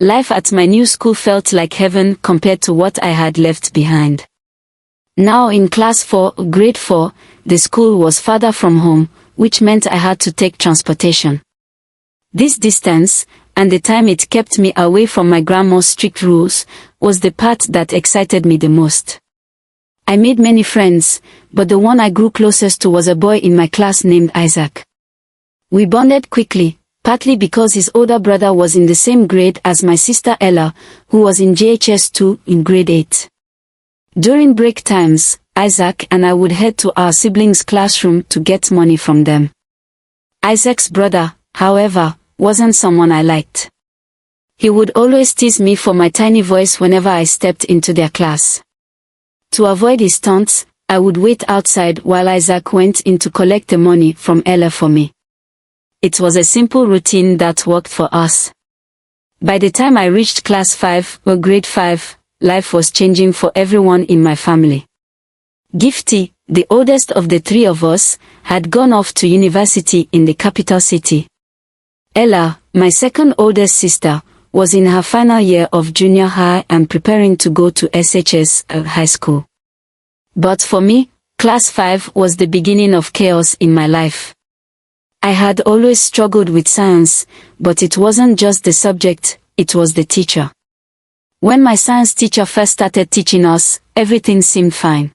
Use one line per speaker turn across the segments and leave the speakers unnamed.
Life at my new school felt like heaven compared to what I had left behind. Now in class 4, grade 4, the school was farther from home, which meant I had to take transportation. This distance, and the time it kept me away from my grandma's strict rules, was the part that excited me the most. I made many friends, but the one I grew closest to was a boy in my class named Isaac. We bonded quickly, partly because his older brother was in the same grade as my sister Ella, who was in JHS 2 in grade 8. During break times, Isaac and I would head to our siblings' classroom to get money from them. Isaac's brother, however, wasn't someone I liked. He would always tease me for my tiny voice whenever I stepped into their class. To avoid his taunts, I would wait outside while Isaac went in to collect the money from Ella for me. It was a simple routine that worked for us. By the time I reached class 5 or grade 5, life was changing for everyone in my family. Gifty, the oldest of the three of us, had gone off to university in the capital city. Ella, my second oldest sister, was in her final year of junior high and preparing to go to SHS high school. But for me, class 5 was the beginning of chaos in my life. I had always struggled with science, but it wasn't just the subject, it was the teacher. When my science teacher first started teaching us, everything seemed fine.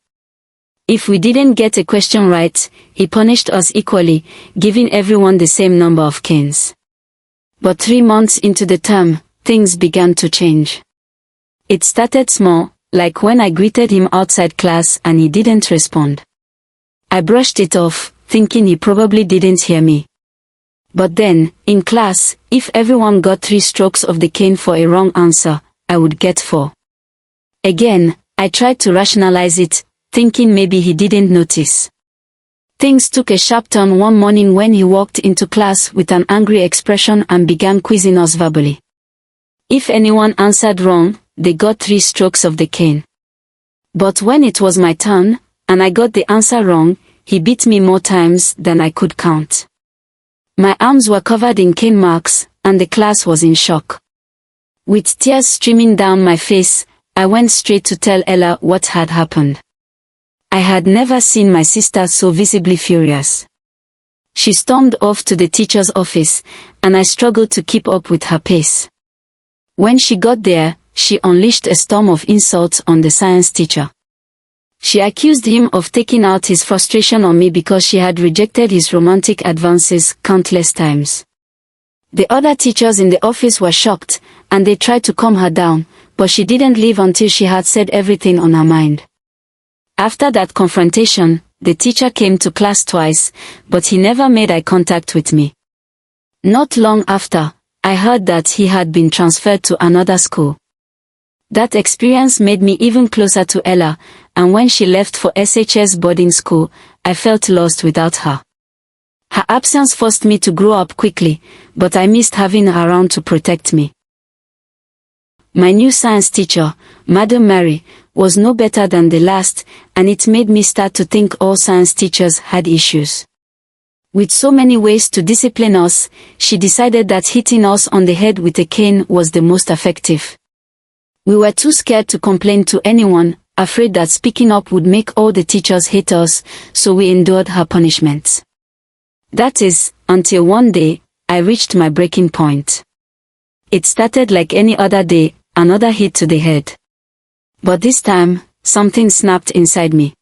If we didn't get a question right, he punished us equally, giving everyone the same number of canes. But 3 months into the term, things began to change. It started small, like when I greeted him outside class and he didn't respond. I brushed it off, thinking he probably didn't hear me. But then, in class, if everyone got 3 strokes of the cane for a wrong answer, I would get 4. Again, I tried to rationalize it, thinking maybe he didn't notice. Things took a sharp turn one morning when he walked into class with an angry expression and began quizzing us verbally. If anyone answered wrong, they got 3 strokes of the cane. But when it was my turn, and I got the answer wrong, he beat me more times than I could count. My arms were covered in cane marks, and the class was in shock. With tears streaming down my face, I went straight to tell Ella what had happened. I had never seen my sister so visibly furious. She stormed off to the teacher's office, and I struggled to keep up with her pace. When she got there, she unleashed a storm of insults on the science teacher. She accused him of taking out his frustration on me because she had rejected his romantic advances countless times. The other teachers in the office were shocked, and they tried to calm her down, but she didn't leave until she had said everything on her mind. After that confrontation, the teacher came to class twice, but he never made eye contact with me. Not long after, I heard that he had been transferred to another school. That experience made me even closer to Ella, and when she left for SHS boarding school, I felt lost without her. Her absence forced me to grow up quickly, but I missed having her around to protect me. My new science teacher, Madam Mary, was no better than the last, and it made me start to think all science teachers had issues. With so many ways to discipline us, she decided that hitting us on the head with a cane was the most effective. We were too scared to complain to anyone, afraid that speaking up would make all the teachers hate us, so we endured her punishments. That is, until one day, I reached my breaking point. It started like any other day, another hit to the head. But this time, something snapped inside me.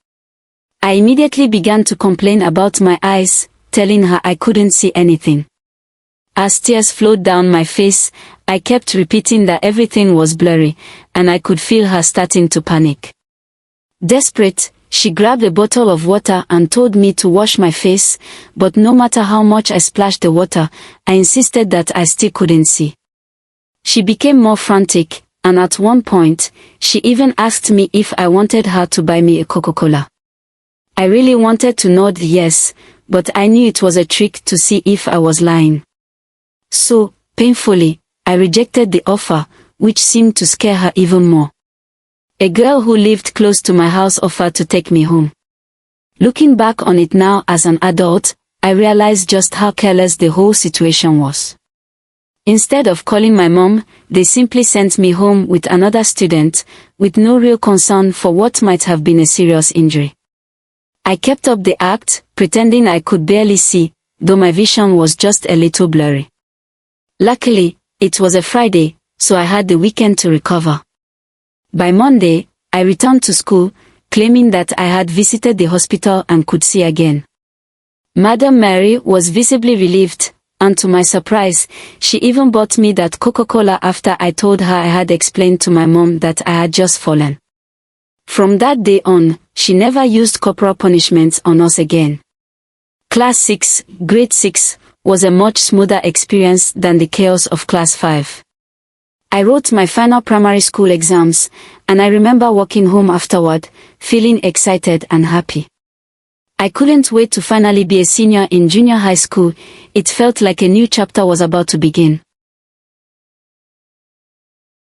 I immediately began to complain about my eyes, telling her I couldn't see anything. As tears flowed down my face, I kept repeating that everything was blurry, and I could feel her starting to panic. Desperate, she grabbed a bottle of water and told me to wash my face, but no matter how much I splashed the water, I insisted that I still couldn't see. She became more frantic, and at one point, she even asked me if I wanted her to buy me a Coca-Cola. I really wanted to nod yes, but I knew it was a trick to see if I was lying. So, painfully, I rejected the offer, which seemed to scare her even more. A girl who lived close to my house offered to take me home. Looking back on it now as an adult, I realized just how careless the whole situation was. Instead of calling my mom, they simply sent me home with another student, with no real concern for what might have been a serious injury. I kept up the act, pretending I could barely see, though my vision was just a little blurry. Luckily, it was a Friday, so I had the weekend to recover. By Monday, I returned to school, claiming that I had visited the hospital and could see again. Madam Mary was visibly relieved, and to my surprise, she even bought me that Coca-Cola after I told her I had explained to my mom that I had just fallen. From that day on, she never used corporal punishments on us again. Class 6, Grade 6, was a much smoother experience than the chaos of Class 5. I wrote my final primary school exams, and I remember walking home afterward, feeling excited and happy. I couldn't wait to finally be a senior in junior high school. It felt like a new chapter was about to begin.